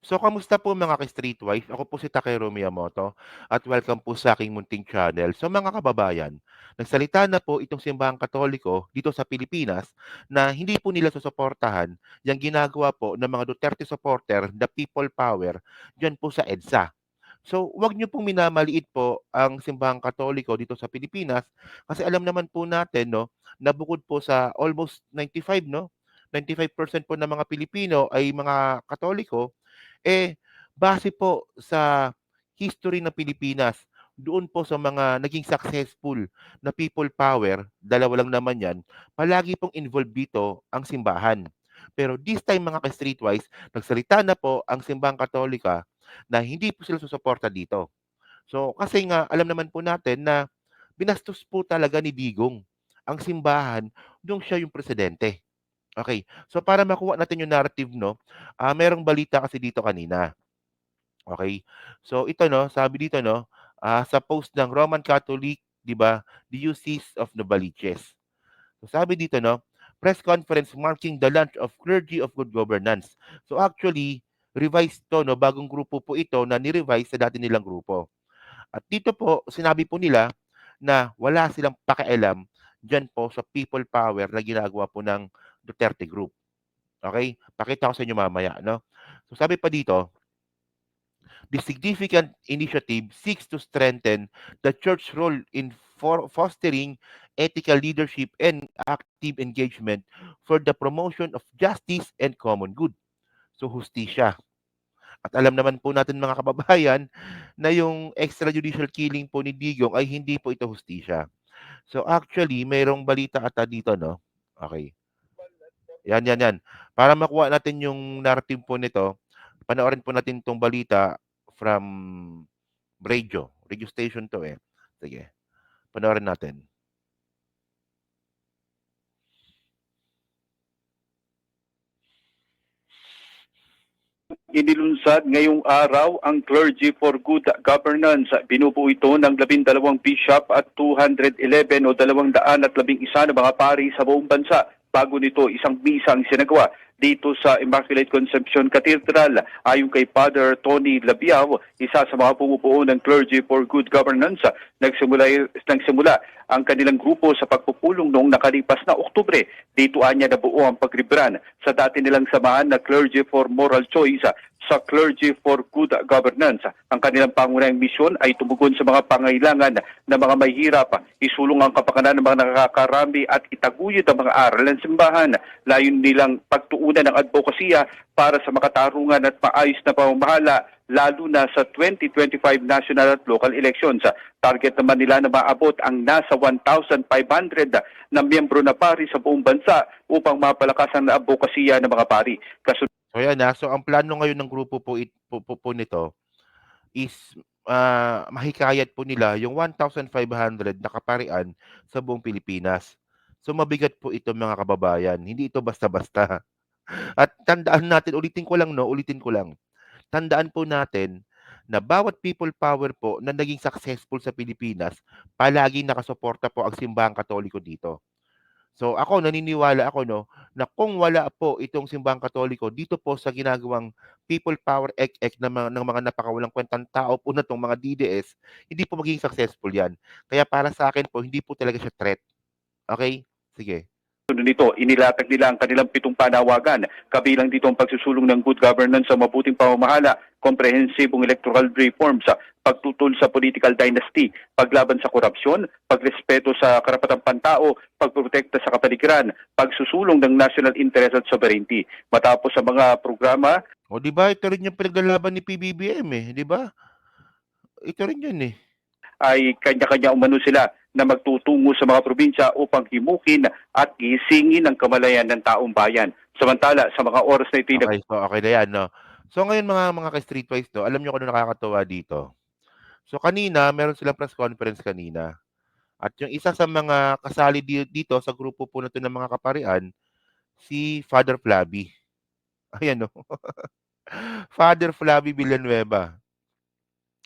So, kamusta po mga ka-Streetwise? Ako po si Takeru Miyamoto at welcome po sa aking munting channel. So mga kababayan, nagsalita na po itong simbahang katoliko dito sa Pilipinas na hindi po nila susuportahan yung ginagawa po ng mga Duterte supporter, the people power, dyan po sa EDSA. So, wag niyo pong minamaliit po ang simbahang katoliko dito sa Pilipinas kasi alam naman po natin no, na bukod po sa almost 95 no, 95% po ng mga Pilipino ay mga Katoliko, eh, base po sa history ng Pilipinas, doon po sa mga naging successful na people power, dalawa lang naman yan, palagi pong involved dito ang simbahan. Pero this time mga ka-streetwise, nagsalita na po ang simbahang katolika na hindi po sila susuporta dito. So kasi nga alam naman po natin na binastos po talaga ni Digong ang simbahan nung siya yung presidente. Okay. So para makuha natin yung narrative 'no, merong balita kasi dito kanina. Okay. So ito 'no, sabi dito 'no, sa post ng Roman Catholic, 'di ba, Diocese of Novaliches. So sabi dito 'no, press conference marking the launch of Clergy of Good Governance. So actually, revised 'to 'no, bagong grupo po ito na ni-revise sa dati nilang grupo. At dito po, sinabi po nila na wala silang pakialam diyan po sa people power na ginagawa po ng Duterte Group. Okay? Pakita ko sa inyo mamaya, no? So sabi pa dito, the significant initiative seeks to strengthen the church role in fostering ethical leadership and active engagement for the promotion of justice and common good. So hustisya. At alam naman po natin mga kababayan na yung extrajudicial killing po ni Digong ay hindi po ito hustisya. So actually, mayroong balita ata dito, no? Okay. Yan. Para makuha natin yung narrative po nito, panoorin po natin 'tong balita from radio station 'to, eh. Sige, panoorin natin. Inilunsad ngayong araw ang Clergy for Good Governance. Binubuo ito ng 12 bishop at 211 o 211 na mga pari sa buong bansa. Bago nito, isang misa ang sinagawa dito sa Immaculate Conception Cathedral. Ayon kay Father Tony Labiao, isa sa mga bumubuo ng Clergy for Good Governance, nagsimula ang kanilang grupo sa pagpupulong noong nakalipas na Oktubre. Dito anya nabuo ang paglibran sa dati nilang samahan na Clergy for Moral Choice sa Clergy for Good Governance. Ang kanilang pangunahing misyon ay tumugon sa mga pangailangan ng mga mahihirap, isulong ang kapakanan ng mga nakakarami at itaguyod ang mga aral ng simbahan. Layon nilang pagtuunan ng advokasya para sa makatarungan at maayos na pamamahala lalo na sa 2025 national at local elections. Target naman nila na maabot ang nasa 1,500 na miyembro na pari sa buong bansa upang mapalakas ang advokasya ng mga pari. So yan, so ang plano ngayon ng grupo po nito is, mahikayat po nila yung 1,500 na kaparian sa buong Pilipinas. So mabigat po ito mga kababayan, hindi ito basta-basta. At tandaan natin, ulitin ko lang. Tandaan po natin na bawat people power po na naging successful sa Pilipinas, palaging nakasuporta po ang simbahang Katoliko dito. So ako naniniwala ako 'no, na kung wala po itong simbahang Katoliko dito po sa ginagawang people power ek-ek ng mga napakawalang kuwentang tao po na 'tong mga DDS, hindi po magiging successful 'yan. Kaya para sa akin po hindi po talaga siya threat. Okay. Sige. Nito, inilatag nila ang kanilang 7 panawagan, kabilang dito ang pagsusulong ng good governance sa mabuting pamamahala, komprehensibong electoral reforms, pagtutol sa political dynasty, paglaban sa korupsyon, pagrespeto sa karapatang pantao, pagprotekta sa kapaligiran, pagsusulong ng national interest at sovereignty. Matapos sa mga programa, O 'di ba ito rin yung pinaglalaban ni PBBM, eh, 'di ba? Ito rin 'yun, eh. ay kanya-kanya umano sila na magtutungo sa mga probinsya upang himukin at gisingin ang kamalayan ng taong bayan. Samantala, sa mga oras na ito, Okay, so okay na 'yan 'no. So ngayon mga ka-streetwise 'no, alam niyo kung ano nakakatuwa dito? So kanina meron silang press conference kanina at yung isa sa mga kasali dito sa grupo po na 'to ng mga kaparian, si Father Flavi. Ayan 'no, Father Flavi Villanueva.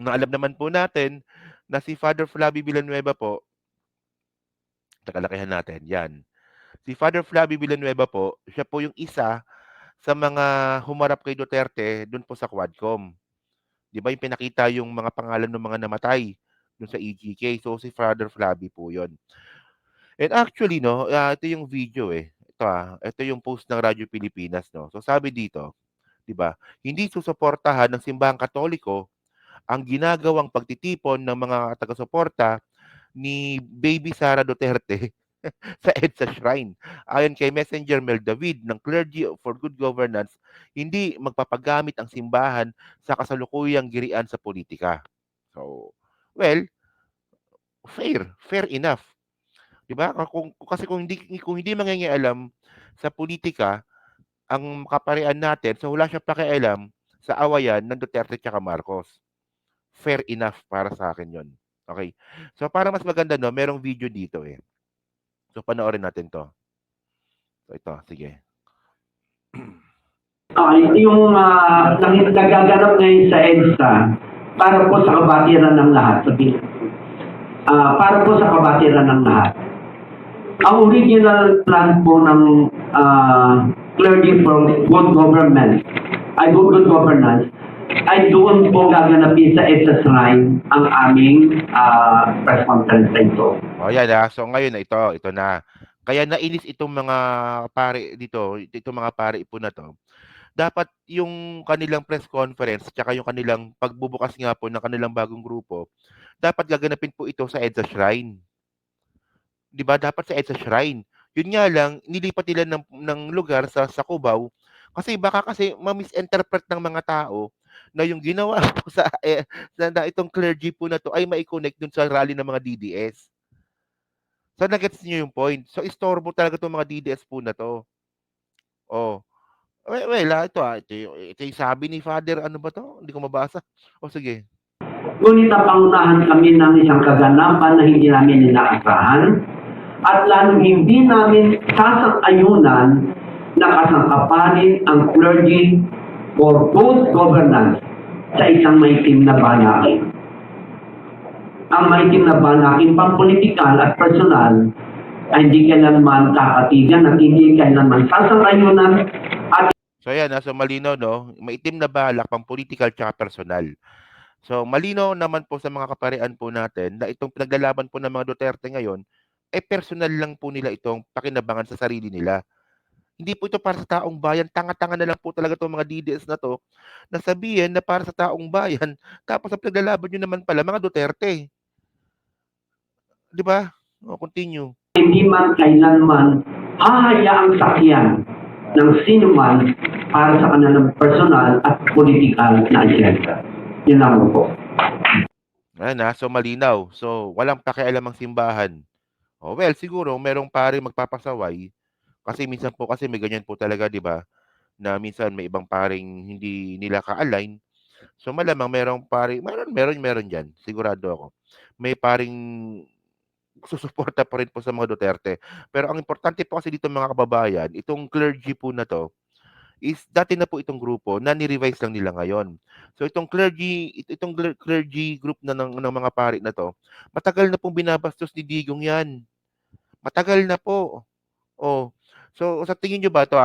Na alam naman po natin na si Father Flavi Villanueva po, kalakihan natin, 'yan. Si Father Flavi Villanueva po, siya po yung isa sa mga humarap kay Duterte dun po sa Quadcom. 'Di ba yung pinakita yung mga pangalan ng mga namatay dun sa EGK. So si Father Flavi po 'yon. And actually 'no, ito yung video, eh. Ito yung post ng Radyo Pilipinas 'no. So sabi dito, 'di ba, hindi susuportahan ng simbahang Katoliko ang ginagawang pagtitipon ng mga taga-suporta ni Baby Sara Duterte sa EDSA Shrine. Ayon kay Messenger Mel David ng Clergy for Good Governance, hindi magpapagamit ang simbahan sa kasalukuyang girian sa politika. So, well, fair enough, 'di ba? Kung hindi mangingialam sa politika ang kaparian natin, so wala siyang pakialam sa awayan ng Duterte at Marcos. Fair enough para sa akin 'yon. Okay. So para mas maganda 'no, merong video dito, eh. So panoorin natin 'to. So ito, sige. Yung nagaganap ngayon sa EDSA para po sa kabatiran ng lahat. Para po sa kabatiran ng lahat. Ang original plan po ng Clergy for Good Government, Good Governance, ay doon po gaganapin sa EDSA Shrine ang aming press conference na ito. O yan So ngayon na ito na. Kaya nainis itong mga pare dito, itong mga pare po na to. Dapat yung kanilang press conference tsaka yung kanilang pagbubukas nga po ng kanilang bagong grupo, dapat gaganapin po ito sa EDSA Shrine. 'Di ba? Dapat sa EDSA Shrine. Yun nga lang, nilipat nila ng lugar sa Cubao kasi baka kasi ma-misinterpret ng mga tao na yung ginawa po na itong clergy po na to ay mai-connect dun sa rally ng mga DDS. So nagets niyo yung point. So istorbo talaga 'tong mga DDS po na 'to. Oh. Ito yung sabi ni Father, ano ba 'to? Hindi ko mabasa. O sige. Ngunit napangunahan kami ng isang kaganapan na hindi namin inaasahan at lalong hindi namin sasang-ayunan na kasangkapanin ang clergy for good governance sa isang maitim na banakin. Ang maitim na banakin pampolitikal at personal ay hindi kailanman kakatigan at hindi kailanman sasang-ayunan at So ayan, so malinaw 'no, maitim na balak pang-political tsaka personal. So malinaw naman po sa mga kaparian po natin na itong pinaglalaban po ng mga Duterte ngayon, personal lang po nila itong pakinabangan sa sarili nila. Hindi po ito para sa taong bayan, tanga-tanga na lang po talaga 'tong mga DDS na 'to, na sabihin na para sa taong bayan, tapos ang pinaglalaban niyo naman pala mga Duterte. 'Di ba? Continue. hindi man kailanman hahayaang sakyan ng sinuman para sa kanilang personal at political na agenda. Yun lang po. Ayan so malinaw. So walang pakialam ang simbahan. Well siguro merong paring magpapasaway, kasi minsan po kasi may ganyan po talaga 'di ba, na minsan may ibang paring hindi nila ka-align. So malamang merong paring meron diyan, sigurado ako. May paring susuporta pa rin po sa mga Duterte. Pero ang importante po kasi dito mga kababayan, itong clergy po na 'to is dati na po itong grupo na ni-revise lang nila ngayon. So itong clergy group na ng mga pari na 'to, matagal na pong binabastos ni Digong 'yan. Matagal na po. Oh. So sa tingin niyo ba 'to,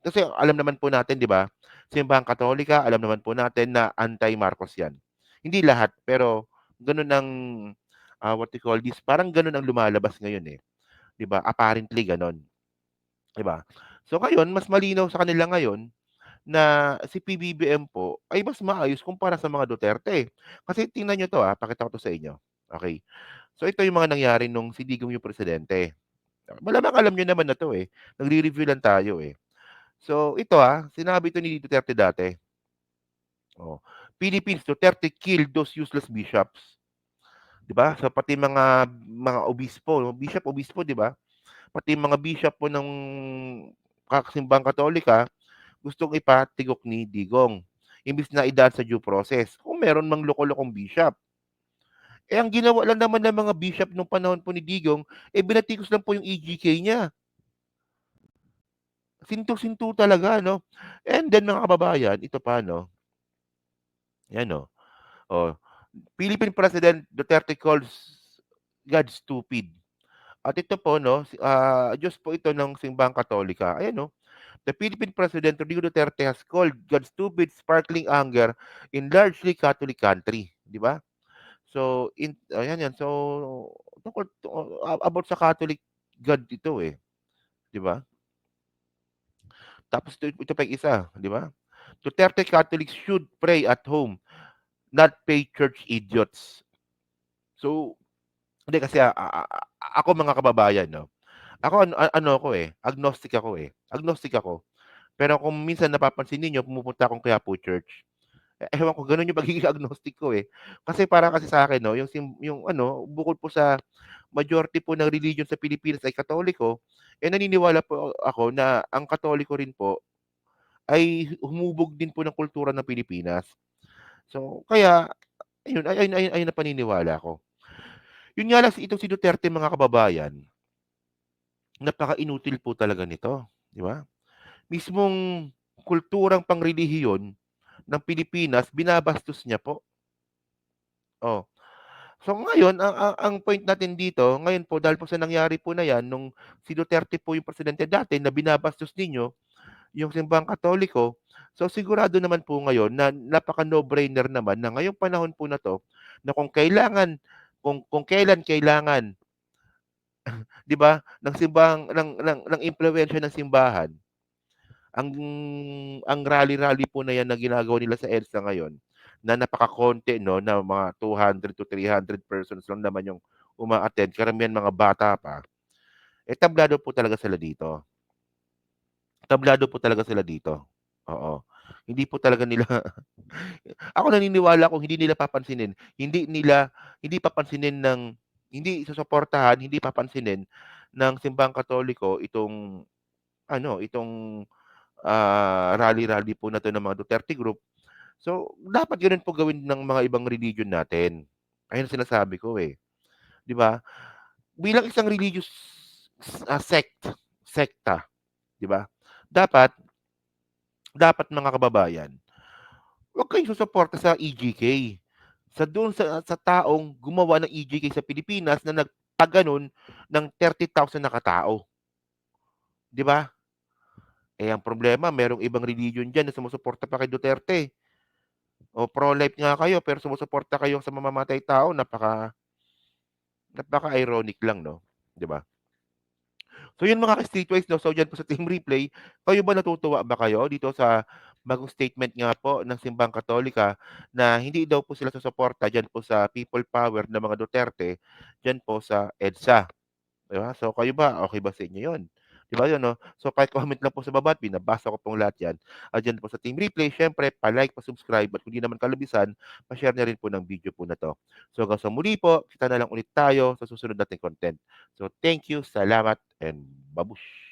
kasi alam naman po natin 'di ba, simbahang Katolika, alam naman po natin na anti-Marcos 'yan. Hindi lahat, pero gano'n ang, what you call this, parang gano'n ang lumalabas ngayon, eh, 'di ba? Apparently gano'n, 'di ba? So ngayon, mas malinaw sa kanila ngayon na si PBBM po ay mas maayos kumpara sa mga Duterte. Kasi tingnan niyo 'to, pakita ko 'to sa inyo. Okay. So ito yung mga nangyari nung si Digong yung presidente. Malamang alam niyo naman na 'to, eh, nagre-review lang tayo, eh. So ito, sinabi ito ni Duterte dati, oh, "Philippines, Duterte killed those useless bishops." 'Di ba? So pati mga obispo, bishop, obispo 'di ba? Pati mga bishop po ng simbahang Katolika gustong ipatigok ni Digong, imbis na idaan sa due process. Kung meron mang loko-lokong bishop. Ang ginawa lang naman ng mga bishop nung panahon po ni Digong, binatikos lang po yung EGK niya. Sintu-sintu talaga 'no. And then mga kababayan, ito pa 'no, 'yan oh, Philippine President Duterte calls God stupid. At ito po 'no, Diyos po ito ng simbahang Katolika. Ayan 'no, The Philippine President Rodrigo Duterte has called God's stupid sparkling anger in largely Catholic country, di ba? So ayan yan. So about sa Catholic God ito eh, di ba? Tapos ito pa yung isa, di ba? Duterte Catholics should pray at home, not pay church idiots. So, hindi kasi ako mga kababayan, no? Ako ano ako eh, agnostic ako eh. Agnostic ako. Pero kung minsan napapansin niyo pumupunta akong Quiapo Church. Ewan ko gano'n yung pagiging agnostic ko eh. Kasi para kasi sa akin 'no, yung ano, bukod po sa majority po ng religion sa Pilipinas ay Katoliko, eh naniniwala po ako na ang Katoliko rin po ay humubog din po ng kultura ng Pilipinas. So, kaya ayun ang paniniwala ko. Yun nga lang itong si Duterte mga kababayan, napaka-inutil po talaga nito, 'di ba? Mismong kulturang pangrelihiyon ng Pilipinas binabastos niya po. Oh. So ngayon ang point natin dito, ngayon po dahil po sa nangyari po na 'yan nung si Duterte po yung presidente dati na binabastos ninyo yung simbahang Katoliko, so sigurado naman po ngayon na napaka no-brainer naman na ngayong panahon po na 'to, na kung kailan kailangan, 'di ba, ng simbahang ng impluwensiya ng simbahan, ang rally-rally po na 'yan na ginagawa nila sa EDSA ngayon, na napakakonti 'no, na mga 200 to 300 persons lang naman yung uma-attend, karamihan mga bata pa, eh, tablado po talaga sila dito. Tablado po talaga sila dito, oo. Hindi po talaga nila ako naniniwala kung hindi nila papansinin, hindi papansinin ng hindi susuportahan, hindi papansinin ng simbahang Katoliko itong ano, itong, rally-rally po na 'to ng mga Duterte Group. So, dapat gano'n po gawin ng mga ibang religion natin. Ayun ang sinasabi ko, eh, 'di ba? Bilang isang religious, sekta, 'di ba? Dapat dapat mga kababayan, huwag kayong susuporta sa EGK. Sa taong gumawa ng EGK sa Pilipinas na nagpagano'n ng 30,000 na katao, 'di ba? Eh, ang problema merong ibang religion diyan na sumusuporta pa kay Duterte. O pro-life nga kayo pero sumusuporta kayo sa mamamatay tao, napaka-ironic lang 'no, 'di ba? So yun mga ka-streetwise 'no, so diyan po sa Team Replay, kayo ba natutuwa ba kayo dito sa bagong statement nga po ng simbahang Katolika na hindi daw po sila susuporta diyan po sa people power ng mga Duterte, diyan po sa EDSA, 'di ba? So kayo ba, okey ba sa inyo yun? 'Di ba yun 'no? So paki-comment lang po sa baba at binabasa ko pong lahat yan. At diyan po sa Team Replay siyempre pa-like, pa-subscribe at kung di naman kalubisan, pa-share na rin po ng video po na 'to. So hanggang sa muli po, kita na lang ulit tayo sa susunod nating content. So thank you, salamat, and babush!